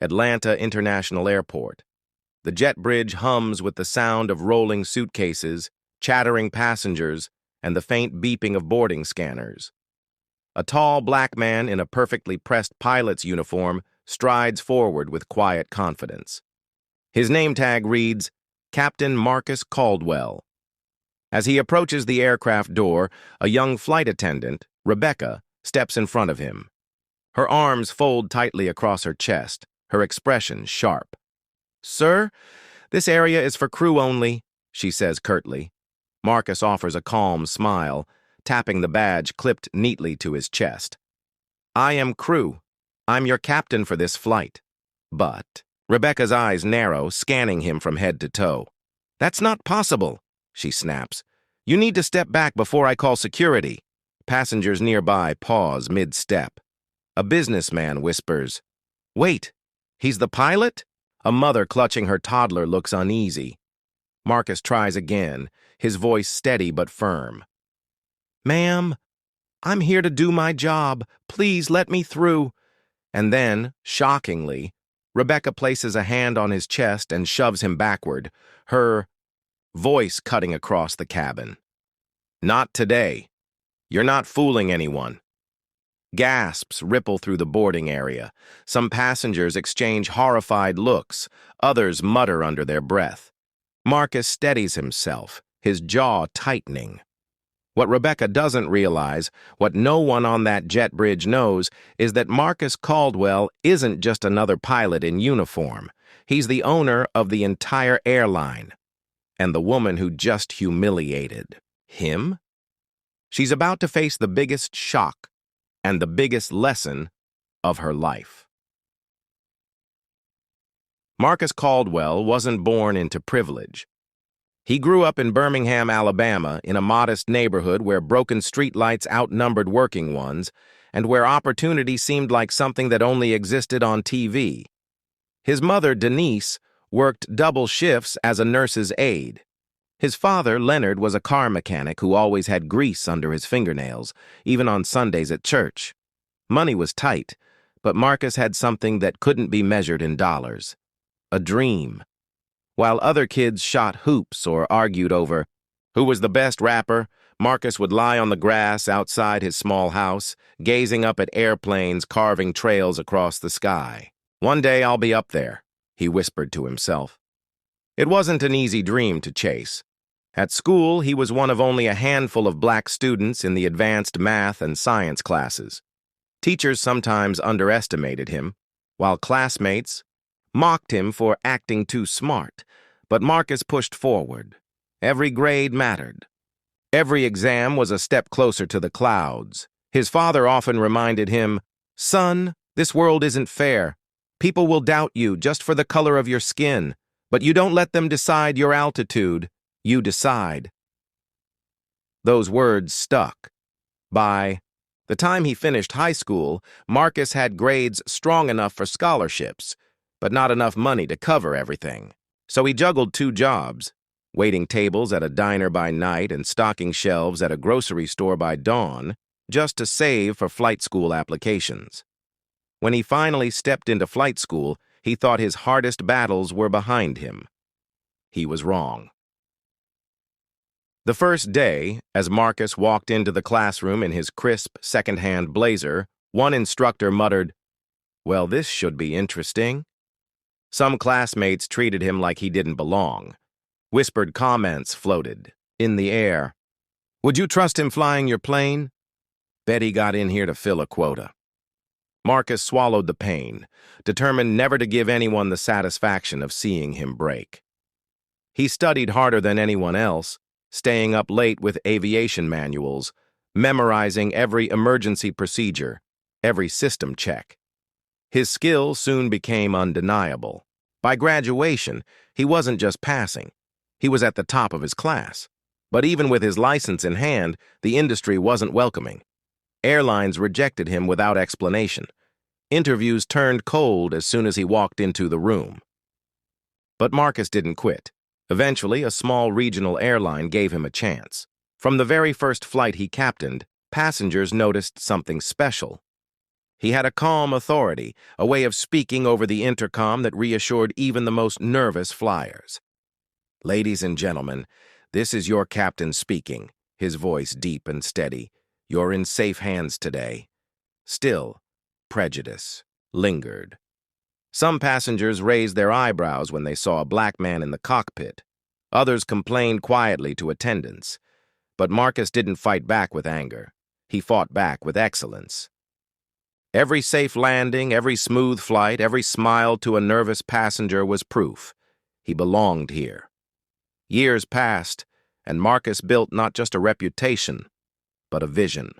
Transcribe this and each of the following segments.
Atlanta International Airport. The jet bridge hums with the sound of rolling suitcases, chattering passengers, and the faint beeping of boarding scanners. A tall black man in a perfectly pressed pilot's uniform strides forward with quiet confidence. His name tag reads, Captain Marcus Caldwell. As he approaches the aircraft door, a young flight attendant, Rebecca, steps in front of him. Her arms fold tightly across her chest, her expression sharp. "Sir, this area is for crew only," she says curtly. Marcus offers a calm smile, tapping the badge clipped neatly to his chest. "I am crew. I'm your captain for this flight." But Rebecca's eyes narrow, scanning him from head to toe. "That's not possible," she snaps. "You need to step back before I call security." Passengers nearby pause mid-step. A businessman whispers, "Wait, he's the pilot?" A mother clutching her toddler looks uneasy. Marcus tries again, his voice steady but firm. "Ma'am, I'm here to do my job. Please let me through." And then, shockingly, Rebecca places a hand on his chest and shoves him backward, her voice cutting across the cabin. "Not today. You're not fooling anyone." Gasps ripple through the boarding area. Some passengers exchange horrified looks, others mutter under their breath. Marcus steadies himself, his jaw tightening. What Rebecca doesn't realize, what no one on that jet bridge knows, is that Marcus Caldwell isn't just another pilot in uniform. He's the owner of the entire airline. And the woman who just humiliated him? She's about to face the biggest shock and the biggest lesson of her life. Marcus Caldwell wasn't born into privilege. He grew up in Birmingham, Alabama, in a modest neighborhood where broken streetlights outnumbered working ones and where opportunity seemed like something that only existed on TV. His mother, Denise, worked double shifts as a nurse's aide. His father, Leonard, was a car mechanic who always had grease under his fingernails, even on Sundays at church. Money was tight, but Marcus had something that couldn't be measured in dollars. A dream. While other kids shot hoops or argued over who was the best rapper, Marcus would lie on the grass outside his small house, gazing up at airplanes carving trails across the sky. "One day I'll be up there," he whispered to himself. It wasn't an easy dream to chase. At school, he was one of only a handful of black students in the advanced math and science classes. Teachers sometimes underestimated him, while classmates mocked him for acting too smart. But Marcus pushed forward. Every grade mattered. Every exam was a step closer to the clouds. His father often reminded him, "Son, this world isn't fair. People will doubt you just for the color of your skin. But you don't let them decide your altitude. You decide." Those words stuck. By the time he finished high school, Marcus had grades strong enough for scholarships, but not enough money to cover everything. So he juggled 2 jobs, waiting tables at a diner by night and stocking shelves at a grocery store by dawn, just to save for flight school applications. When he finally stepped into flight school, he thought his hardest battles were behind him. He was wrong. The first day, as Marcus walked into the classroom in his crisp, second-hand blazer, one instructor muttered, "Well, this should be interesting." Some classmates treated him like he didn't belong. Whispered comments floated in the air. "Would you trust him flying your plane?" "Bet he got in here to fill a quota." Marcus swallowed the pain, determined never to give anyone the satisfaction of seeing him break. He studied harder than anyone else, staying up late with aviation manuals, memorizing every emergency procedure, every system check. His skill soon became undeniable. By graduation, he wasn't just passing. He was at the top of his class. But even with his license in hand, the industry wasn't welcoming. Airlines rejected him without explanation. Interviews turned cold as soon as he walked into the room. But Marcus didn't quit. Eventually, a small regional airline gave him a chance. From the very first flight he captained, passengers noticed something special. He had a calm authority, a way of speaking over the intercom that reassured even the most nervous flyers. "Ladies and gentlemen, this is your captain speaking," his voice deep and steady. "You're in safe hands today." Still, prejudice lingered. Some passengers raised their eyebrows when they saw a black man in the cockpit. Others complained quietly to attendants. But Marcus didn't fight back with anger. He fought back with excellence. Every safe landing, every smooth flight, every smile to a nervous passenger was proof. He belonged here. Years passed, and Marcus built not just a reputation, but a vision.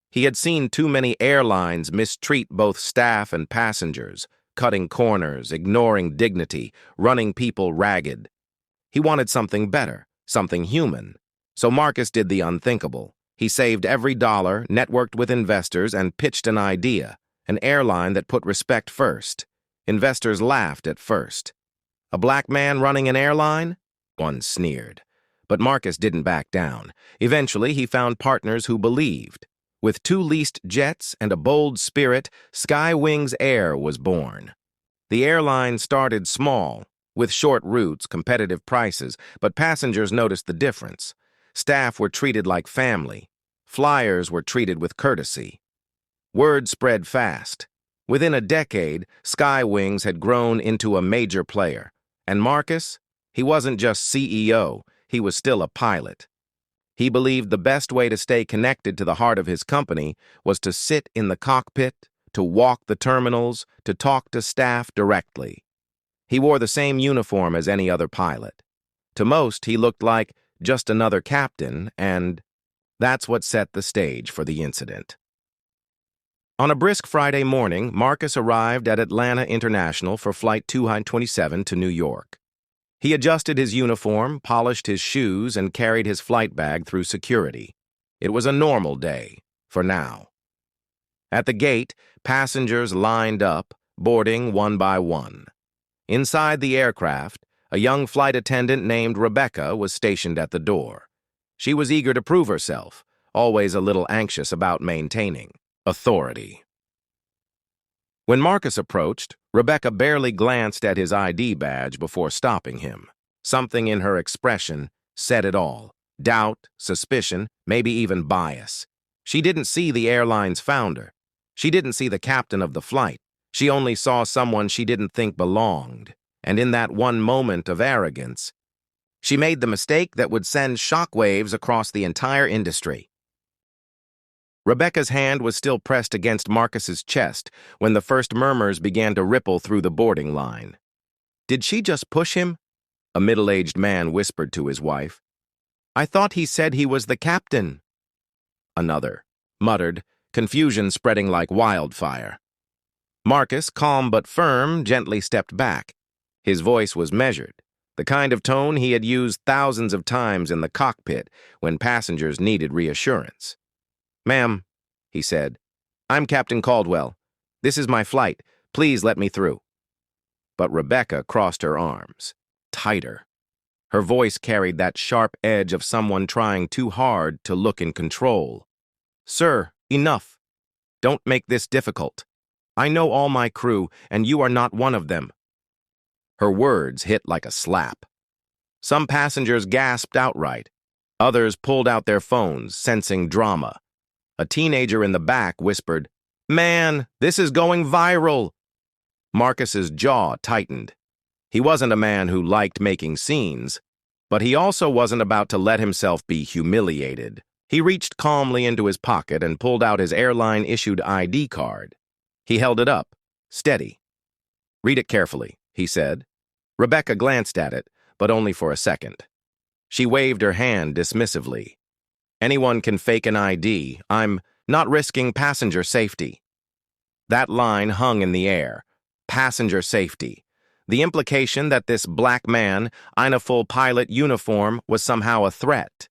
He had seen too many airlines mistreat both staff and passengers, cutting corners, ignoring dignity, running people ragged. He wanted something better, something human. So Marcus did the unthinkable. He saved every dollar, networked with investors, and pitched an idea, an airline that put respect first. Investors laughed at first. A black man running an airline? One sneered. But Marcus didn't back down. Eventually, he found partners who believed. With 2 leased jets and a bold spirit, Skywings Air was born. The airline started small, with short routes, competitive prices, but passengers noticed the difference. Staff were treated like family. Flyers were treated with courtesy. Word spread fast. Within a decade, Skywings had grown into a major player. And Marcus? He wasn't just CEO, he was still a pilot. He believed the best way to stay connected to the heart of his company was to sit in the cockpit, to walk the terminals, to talk to staff directly. He wore the same uniform as any other pilot. To most, he looked like just another captain, and that's what set the stage for the incident. On a brisk Friday morning, Marcus arrived at Atlanta International for Flight 227 to New York. He adjusted his uniform, polished his shoes, and carried his flight bag through security. It was a normal day, for now. At the gate, passengers lined up, boarding one by one. Inside the aircraft, a young flight attendant named Rebecca was stationed at the door. She was eager to prove herself, always a little anxious about maintaining authority. When Marcus approached, Rebecca barely glanced at his ID badge before stopping him. Something in her expression said it all. Doubt, suspicion, maybe even bias. She didn't see the airline's founder. She didn't see the captain of the flight. She only saw someone she didn't think belonged. And in that one moment of arrogance, she made the mistake that would send shockwaves across the entire industry. Rebecca's hand was still pressed against Marcus's chest when the first murmurs began to ripple through the boarding line. "Did she just push him?" a middle-aged man whispered to his wife. "I thought he said he was the captain." Another muttered, confusion spreading like wildfire. Marcus, calm but firm, gently stepped back. His voice was measured, the kind of tone he had used thousands of times in the cockpit when passengers needed reassurance. "Ma'am," he said, "I'm Captain Caldwell. This is my flight. Please let me through." But Rebecca crossed her arms, tighter. Her voice carried that sharp edge of someone trying too hard to look in control. "Sir, enough. Don't make this difficult. I know all my crew, and you are not one of them." Her words hit like a slap. Some passengers gasped outright. Others pulled out their phones, sensing drama. A teenager in the back whispered, "Man, this is going viral." Marcus's jaw tightened. He wasn't a man who liked making scenes, but he also wasn't about to let himself be humiliated. He reached calmly into his pocket and pulled out his airline-issued ID card. He held it up, steady. "Read it carefully," he said. Rebecca glanced at it, but only for a second. She waved her hand dismissively. "Anyone can fake an ID. I'm not risking passenger safety." That line hung in the air. Passenger safety. The implication that this black man, in a full pilot uniform, was somehow a threat.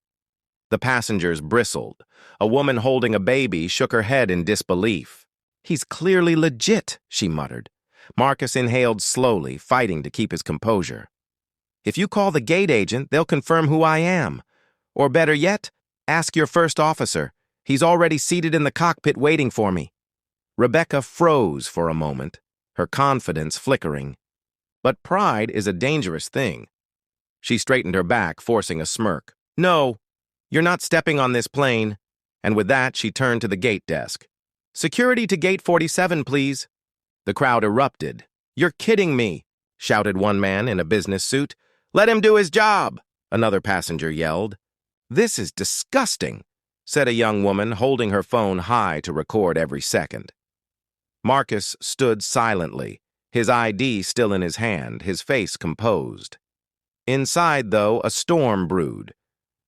The passengers bristled. A woman holding a baby shook her head in disbelief. "He's clearly legit," she muttered. Marcus inhaled slowly, fighting to keep his composure. "If you call the gate agent, they'll confirm who I am. Or better yet, ask your first officer. He's already seated in the cockpit waiting for me." Rebecca froze for a moment, her confidence flickering. But pride is a dangerous thing. She straightened her back, forcing a smirk. "No, you're not stepping on this plane." And with that, she turned to the gate desk. "Security to gate 47, please." The crowd erupted. "You're kidding me," shouted one man in a business suit. "Let him do his job," another passenger yelled. "This is disgusting," said a young woman, holding her phone high to record every second. Marcus stood silently, his ID still in his hand, his face composed. Inside, though, a storm brewed.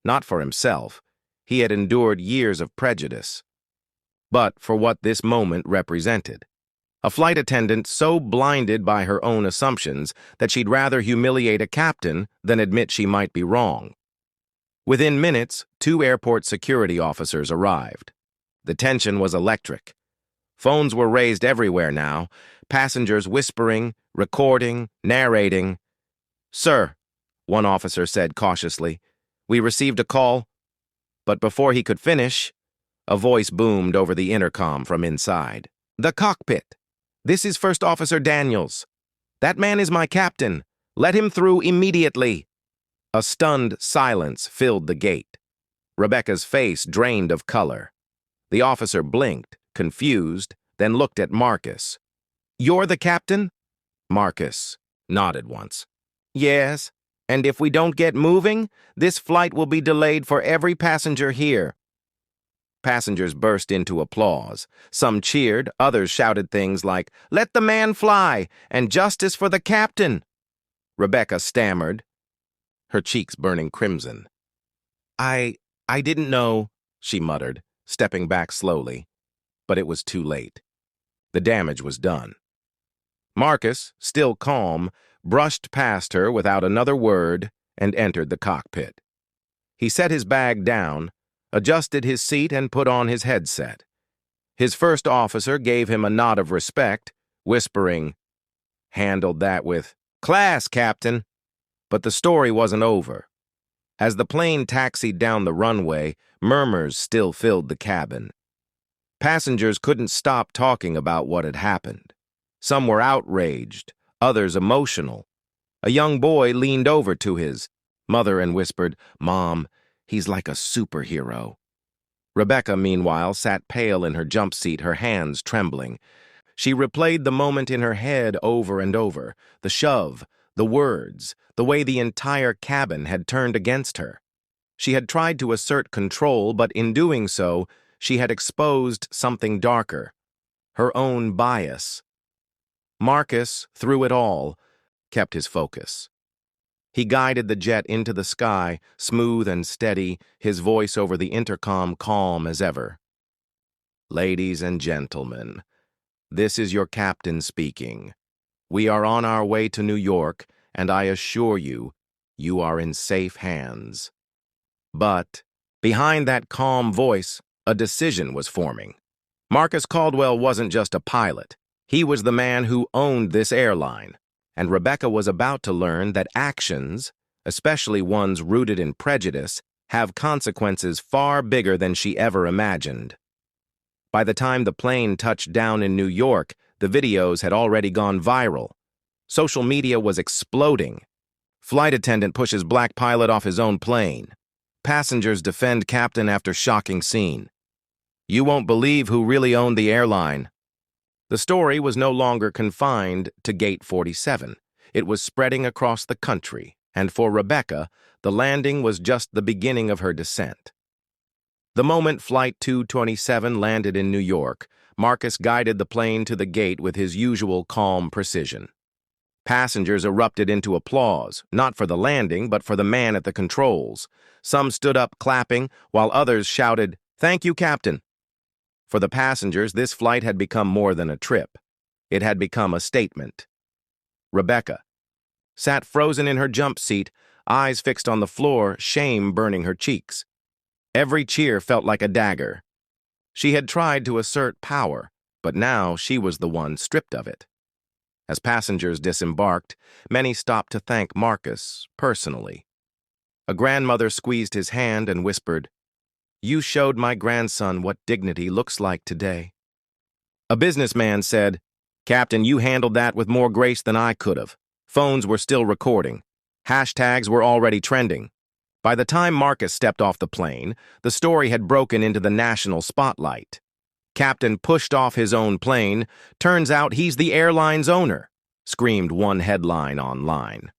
Not for himself. He had endured years of prejudice. But for what this moment represented. A flight attendant so blinded by her own assumptions that she'd rather humiliate a captain than admit she might be wrong. Within minutes, 2 airport security officers arrived. The tension was electric. Phones were raised everywhere now, passengers whispering, recording, narrating. "Sir," one officer said cautiously, "we received a call." But before he could finish, a voice boomed over the intercom from inside. "The cockpit. This is First Officer Daniels. That man is my captain. Let him through immediately." A stunned silence filled the gate. Rebecca's face drained of color. The officer blinked, confused, then looked at Marcus. "You're the captain?" Marcus nodded once. "Yes, and if we don't get moving, this flight will be delayed for every passenger here." Passengers burst into applause. Some cheered, others shouted things like, "Let the man fly," and "Justice for the captain." Rebecca stammered, her cheeks burning crimson. I didn't know," she muttered, stepping back slowly. But it was too late. The damage was done. Marcus, still calm, brushed past her without another word and entered the cockpit. He set his bag down, adjusted his seat, and put on his headset. His first officer gave him a nod of respect, whispering, "Handled that with class, Captain." But the story wasn't over. As the plane taxied down the runway, murmurs still filled the cabin. Passengers couldn't stop talking about what had happened. Some were outraged, others emotional. A young boy leaned over to his mother and whispered, "Mom, he's like a superhero." Rebecca, meanwhile, sat pale in her jump seat, her hands trembling. She replayed the moment in her head over and over, the shove, the words, the way the entire cabin had turned against her. She had tried to assert control, but in doing so, she had exposed something darker, her own bias. Marcus, through it all, kept his focus. He guided the jet into the sky, smooth and steady, his voice over the intercom calm as ever. "Ladies and gentlemen, this is your captain speaking. We are on our way to New York, and I assure you, you are in safe hands." But behind that calm voice, a decision was forming. Marcus Caldwell wasn't just a pilot. He was the man who owned this airline. And Rebecca was about to learn that actions, especially ones rooted in prejudice, have consequences far bigger than she ever imagined. By the time the plane touched down in New York, the videos had already gone viral. Social media was exploding. Flight attendant pushes black pilot off his own plane. Passengers defend captain after shocking scene. You won't believe who really owned the airline. The story was no longer confined to Gate 47. It was spreading across the country, and for Rebecca, the landing was just the beginning of her descent. The moment Flight 227 landed in New York, Marcus guided the plane to the gate with his usual calm precision. Passengers erupted into applause, not for the landing, but for the man at the controls. Some stood up clapping, while others shouted, "Thank you, Captain." For the passengers, this flight had become more than a trip. It had become a statement. Rebecca sat frozen in her jump seat, eyes fixed on the floor, shame burning her cheeks. Every cheer felt like a dagger. She had tried to assert power, but now she was the one stripped of it. As passengers disembarked, many stopped to thank Marcus personally. A grandmother squeezed his hand and whispered, "You showed my grandson what dignity looks like today." A businessman said, "Captain, you handled that with more grace than I could have. Phones were still recording. Hashtags were already trending." By the time Marcus stepped off the plane, the story had broken into the national spotlight. "Captain pushed off his own plane. Turns out he's the airline's owner," screamed one headline online.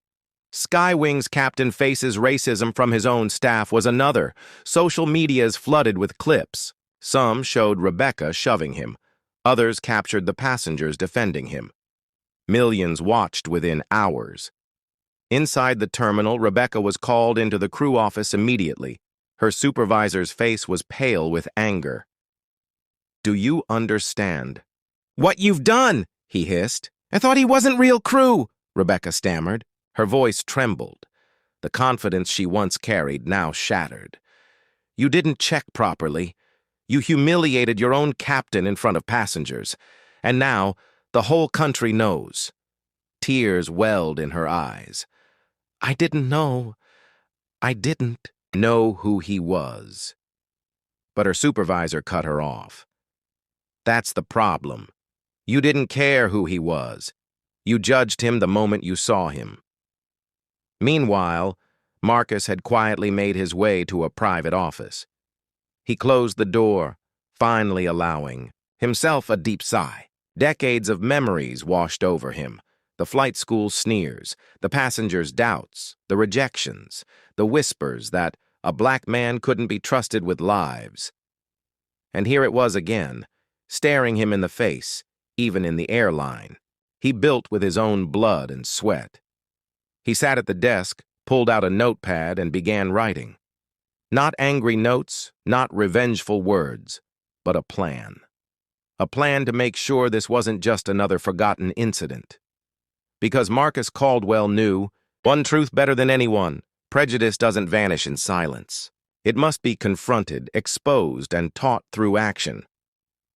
"Skywing's captain faces racism from his own staff" was another. Social media is flooded with clips. Some showed Rebecca shoving him. Others captured the passengers defending him. Millions watched within hours. Inside the terminal, Rebecca was called into the crew office immediately. Her supervisor's face was pale with anger. "Do you understand what you've done?" he hissed. "I thought he wasn't real crew," Rebecca stammered. Her voice trembled. The confidence she once carried now shattered. "You didn't check properly. You humiliated your own captain in front of passengers. And now, the whole country knows." Tears welled in her eyes. I didn't know who he was." But her supervisor cut her off. "That's the problem. You didn't care who he was. You judged him the moment you saw him." Meanwhile, Marcus had quietly made his way to a private office. He closed the door, finally allowing himself a deep sigh. Decades of memories washed over him. The flight school sneers, the passengers' doubts, the rejections, the whispers that a black man couldn't be trusted with lives. And here it was again, staring him in the face, even in the airline. He built with his own blood and sweat. He sat at the desk, pulled out a notepad, and began writing. Not angry notes, not revengeful words, but a plan. A plan to make sure this wasn't just another forgotten incident. Because Marcus Caldwell knew one truth better than anyone: prejudice doesn't vanish in silence. It must be confronted, exposed, and taught through action.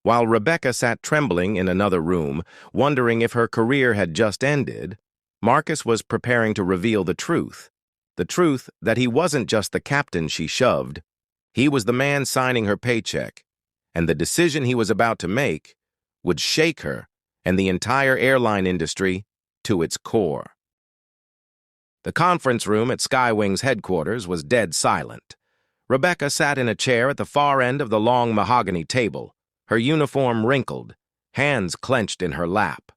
While Rebecca sat trembling in another room, wondering if her career had just ended, Marcus was preparing to reveal the truth that he wasn't just the captain she shoved. He was the man signing her paycheck, and the decision he was about to make would shake her and the entire airline industry to its core. The conference room at Skywing's headquarters was dead silent. Rebecca sat in a chair at the far end of the long mahogany table, her uniform wrinkled, hands clenched in her lap.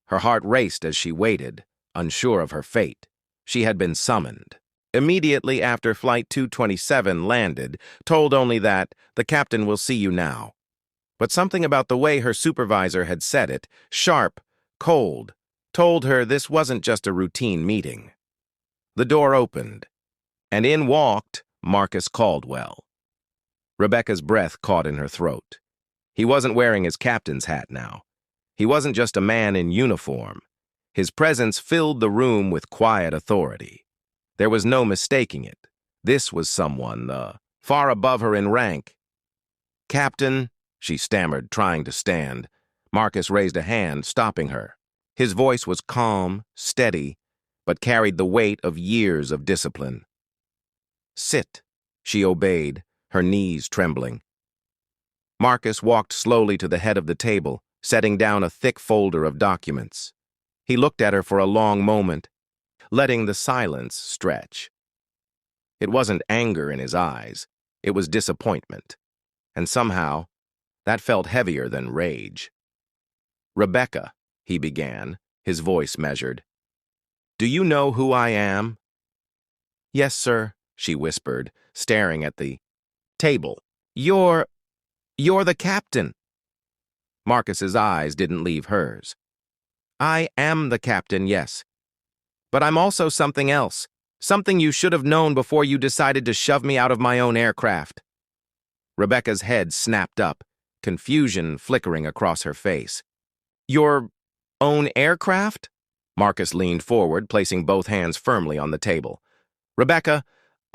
Her heart raced as she waited, unsure of her fate. She had been summoned. Immediately after Flight 227 landed, told only that the captain will see you now. But something about the way her supervisor had said it, sharp, cold, told her this wasn't just a routine meeting. The door opened, and in walked Marcus Caldwell. Rebecca's breath caught in her throat. He wasn't wearing his captain's hat now. He wasn't just a man in uniform. His presence filled the room with quiet authority. There was no mistaking it. This was someone far above her in rank. "Captain," she stammered, trying to stand. Marcus raised a hand, stopping her. His voice was calm, steady, but carried the weight of years of discipline. "Sit," she obeyed, her knees trembling. Marcus walked slowly to the head of the table, setting down a thick folder of documents. He looked at her for a long moment, letting the silence stretch. It wasn't anger in his eyes, it was disappointment. And somehow, that felt heavier than rage. "Rebecca," he began, his voice measured. "Do you know who I am?" "Yes, sir," she whispered, staring at the table. You're the captain." Marcus's eyes didn't leave hers. "I am the captain, yes. But I'm also something else, something you should have known before you decided to shove me out of my own aircraft." Rebecca's head snapped up, confusion flickering across her face. "Your own aircraft?" Marcus leaned forward, placing both hands firmly on the table. "Rebecca,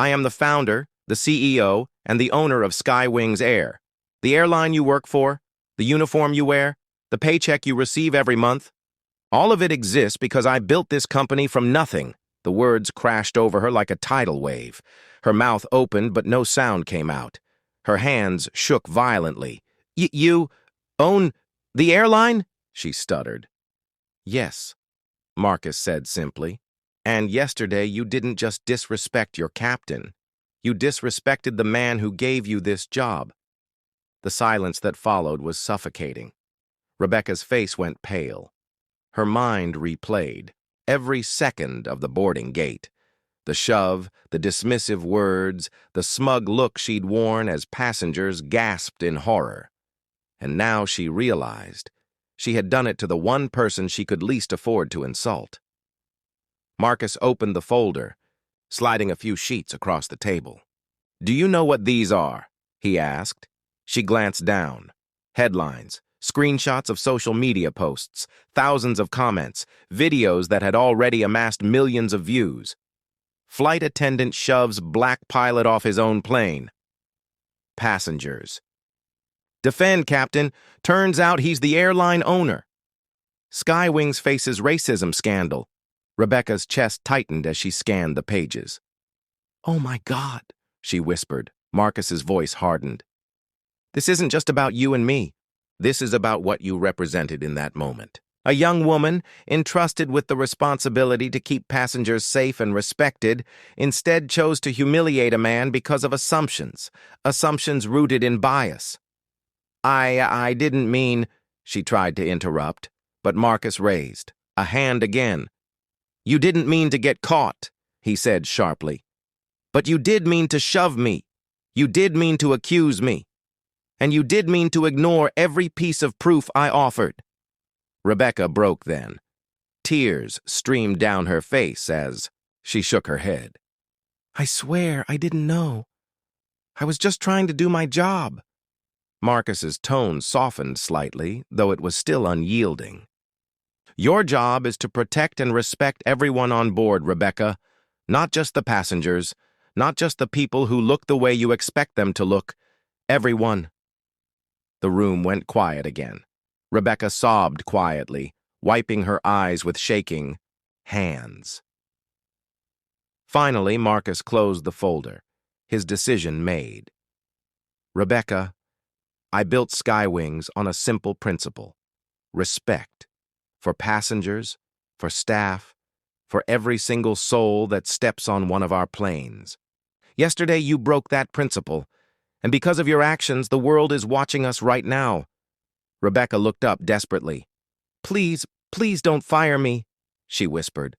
I am the founder, the CEO, and the owner of Skywings Air. The airline you work for, the uniform you wear, the paycheck you receive every month. All of it exists because I built this company from nothing." The words crashed over her like a tidal wave. Her mouth opened, but no sound came out. Her hands shook violently. You own The airline? She stuttered. Yes, Marcus said simply. And yesterday you didn't just disrespect your captain. You disrespected the man who gave you this job. The silence that followed was suffocating. Rebecca's face went pale. Her mind replayed every second of the boarding gate. The shove, the dismissive words, the smug look she'd worn as passengers gasped in horror. And now she realized she had done it to the one person she could least afford to insult. Marcus opened the folder, sliding a few sheets across the table. "Do you know what these are?" he asked. She glanced down. Headlines, screenshots of social media posts, thousands of comments, videos that had already amassed millions of views. Flight attendant shoves black pilot off his own plane. Passengers. Defend, Captain. Turns out he's the airline owner. Skywings faces racism scandal. Rebecca's chest tightened as she scanned the pages. "Oh my God," she whispered. Marcus's voice hardened. "This isn't just about you and me. This is about what you represented in that moment. A young woman, entrusted with the responsibility to keep passengers safe and respected, instead chose to humiliate a man because of assumptions rooted in bias." I didn't mean," she tried to interrupt, but Marcus raised a hand again. "You didn't mean to get caught," he said sharply. "But you did mean to shove me. You did mean to accuse me. And you did mean to ignore every piece of proof I offered." Rebecca broke then. Tears streamed down her face as she shook her head. "I swear I didn't know. I was just trying to do my job." Marcus's tone softened slightly, though it was still unyielding. "Your job is to protect and respect everyone on board, Rebecca. Not just the passengers, not just the people who look the way you expect them to look. Everyone." The room went quiet again. Rebecca sobbed quietly, wiping her eyes with shaking hands. Finally, Marcus closed the folder, his decision made. "Rebecca, I built Skywings on a simple principle: respect. For passengers, for staff, for every single soul that steps on one of our planes. Yesterday you broke that principle, and because of your actions, the world is watching us right now." Rebecca looked up desperately. "Please, please don't fire me," she whispered.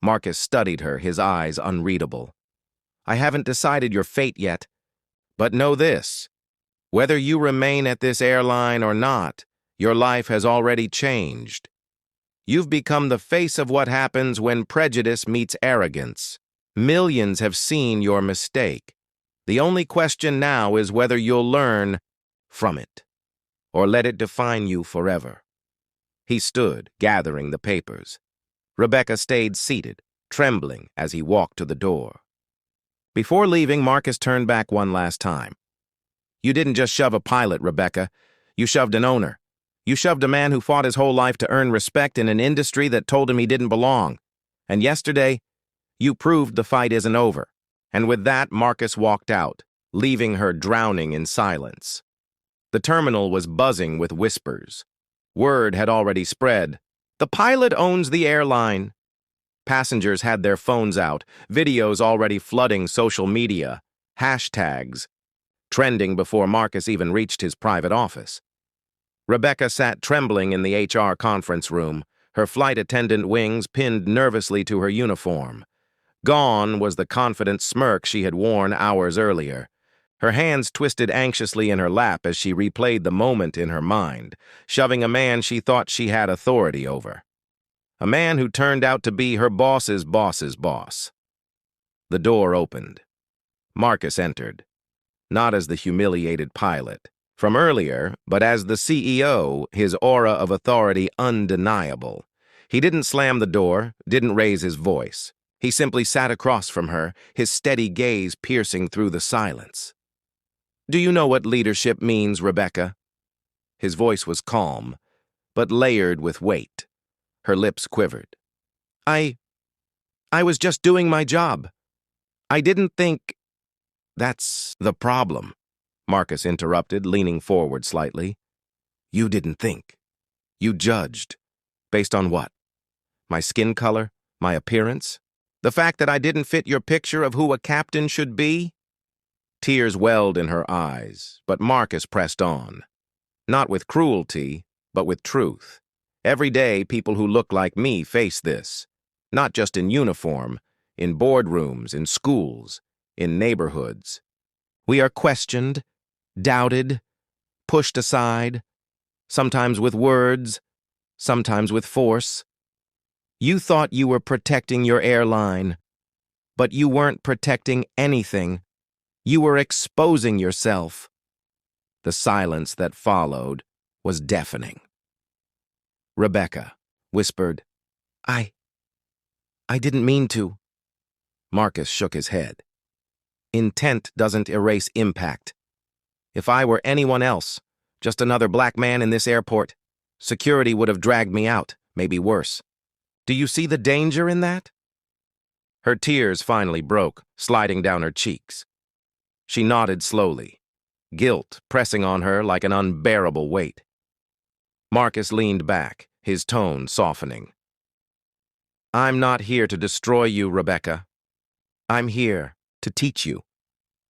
Marcus studied her, his eyes unreadable. "I haven't decided your fate yet, but know this. Whether you remain at this airline or not, your life has already changed. You've become the face of what happens when prejudice meets arrogance. Millions have seen your mistake. The only question now is whether you'll learn from it, or let it define you forever." He stood, gathering the papers. Rebecca stayed seated, trembling as he walked to the door. Before leaving, Marcus turned back one last time. "You didn't just shove a pilot, Rebecca. You shoved an owner. You shoved a man who fought his whole life to earn respect in an industry that told him he didn't belong. And yesterday, you proved the fight isn't over." And with that, Marcus walked out, leaving her drowning in silence. The terminal was buzzing with whispers. Word had already spread. "The pilot owns the airline." Passengers had their phones out, videos already flooding social media, hashtags, trending before Marcus even reached his private office. Rebecca sat trembling in the HR conference room, her flight attendant wings pinned nervously to her uniform. Gone was the confident smirk she had worn hours earlier. Her hands twisted anxiously in her lap as she replayed the moment in her mind, shoving a man she thought she had authority over. A man who turned out to be her boss's boss's boss. The door opened. Marcus entered, not as the humiliated pilot from earlier, but as the CEO, his aura of authority undeniable. He didn't slam the door, didn't raise his voice. He simply sat across from her, his steady gaze piercing through the silence. "Do you know what leadership means, Rebecca?" His voice was calm, but layered with weight. Her lips quivered. I was just doing my job. I didn't think—" "That's the problem," Marcus interrupted, leaning forward slightly. "You didn't think. You judged. Based on what? My skin color? My appearance? The fact that I didn't fit your picture of who a captain should be? Tears welled in her eyes, but Marcus pressed on. Not with cruelty, but with truth. Every day, people who look like me face this. Not just in uniform, in boardrooms, in schools, in neighborhoods. We are questioned, doubted, pushed aside, sometimes with words, sometimes with force. You thought you were protecting your airline, but you weren't protecting anything. You were exposing yourself. The silence that followed was deafening. Rebecca whispered, I didn't mean to. Marcus shook his head. Intent doesn't erase impact. If I were anyone else, just another black man in this airport, security would have dragged me out, maybe worse. Do you see the danger in that? Her tears finally broke, sliding down her cheeks. She nodded slowly, guilt pressing on her like an unbearable weight. Marcus leaned back, his tone softening. I'm not here to destroy you, Rebecca. I'm here to teach you.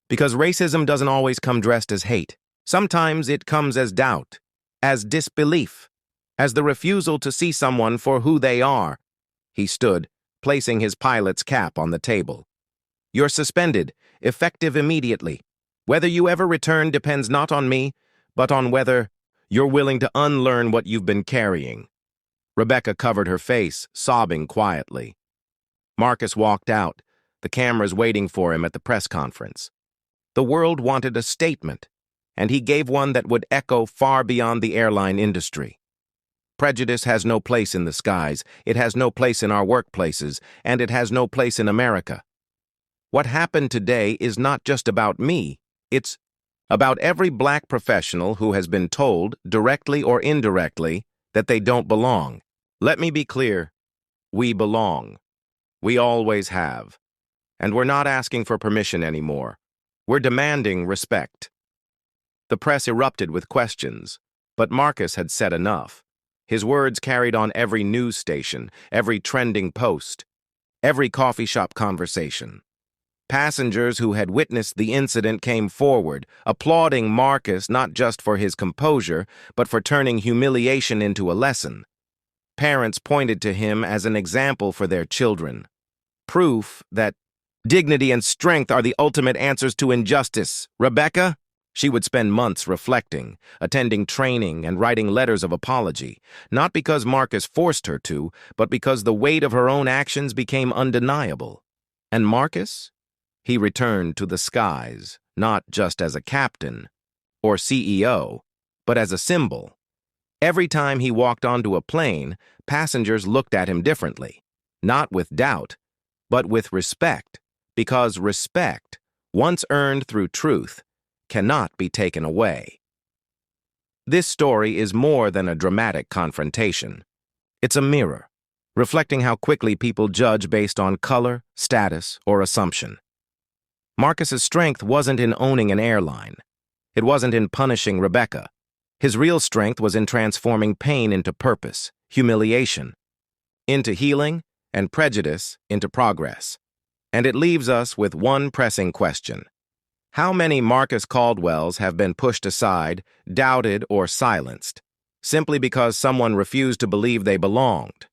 Because racism doesn't always come dressed as hate. Sometimes it comes as doubt, as disbelief, as the refusal to see someone for who they are. He stood, placing his pilot's cap on the table. You're suspended, effective immediately. Whether you ever return depends not on me, but on whether you're willing to unlearn what you've been carrying. Rebecca covered her face, sobbing quietly. Marcus walked out, the cameras waiting for him at the press conference. The world wanted a statement, and he gave one that would echo far beyond the airline industry. Prejudice has no place in the skies, it has no place in our workplaces, and it has no place in America. What happened today is not just about me, it's about every black professional who has been told, directly or indirectly, that they don't belong. Let me be clear, we belong. We always have. And we're not asking for permission anymore. We're demanding respect. The press erupted with questions, but Marcus had said enough. His words carried on every news station, every trending post, every coffee shop conversation. Passengers who had witnessed the incident came forward, applauding Marcus not just for his composure, but for turning humiliation into a lesson. Parents pointed to him as an example for their children. Proof that dignity and strength are the ultimate answers to injustice. Rebecca? She would spend months reflecting, attending training, and writing letters of apology, not because Marcus forced her to, but because the weight of her own actions became undeniable. And Marcus? He returned to the skies, not just as a captain or CEO, but as a symbol. Every time he walked onto a plane, passengers looked at him differently, not with doubt, but with respect, because respect, once earned through truth, cannot be taken away. This story is more than a dramatic confrontation. It's a mirror, reflecting how quickly people judge based on color, status, or assumption. Marcus's strength wasn't in owning an airline. It wasn't in punishing Rebecca. His real strength was in transforming pain into purpose, humiliation into healing, and prejudice into progress. And it leaves us with one pressing question. How many Marcus Caldwells have been pushed aside, doubted, or silenced, simply because someone refused to believe they belonged?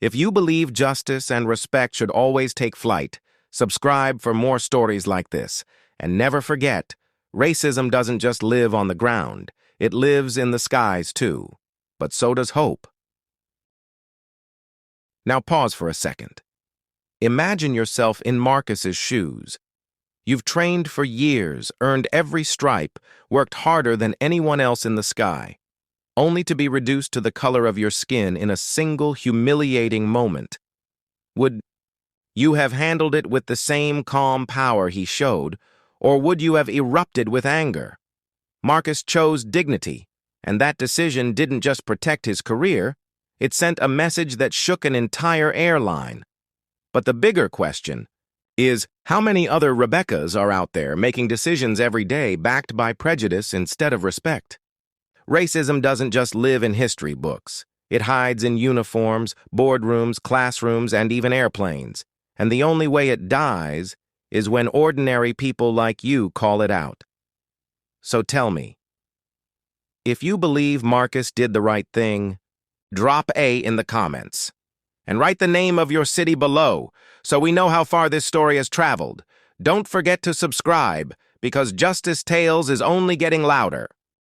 If you believe justice and respect should always take flight, subscribe for more stories like this. And never forget, racism doesn't just live on the ground, it lives in the skies too. But so does hope. Now pause for a second. Imagine yourself in Marcus's shoes. You've trained for years, earned every stripe, worked harder than anyone else in the sky, only to be reduced to the color of your skin in a single humiliating moment. Would you have handled it with the same calm power he showed, or would you have erupted with anger? Marcus chose dignity, and that decision didn't just protect his career, it sent a message that shook an entire airline. But the bigger question is, how many other Rebeccas are out there making decisions every day backed by prejudice instead of respect? Racism doesn't just live in history books. It hides in uniforms, boardrooms, classrooms, and even airplanes. And the only way it dies is when ordinary people like you call it out. So tell me, if you believe Marcus did the right thing, drop A in the comments. And write the name of your city below so we know how far this story has traveled. Don't forget to subscribe, because Justice Tales is only getting louder.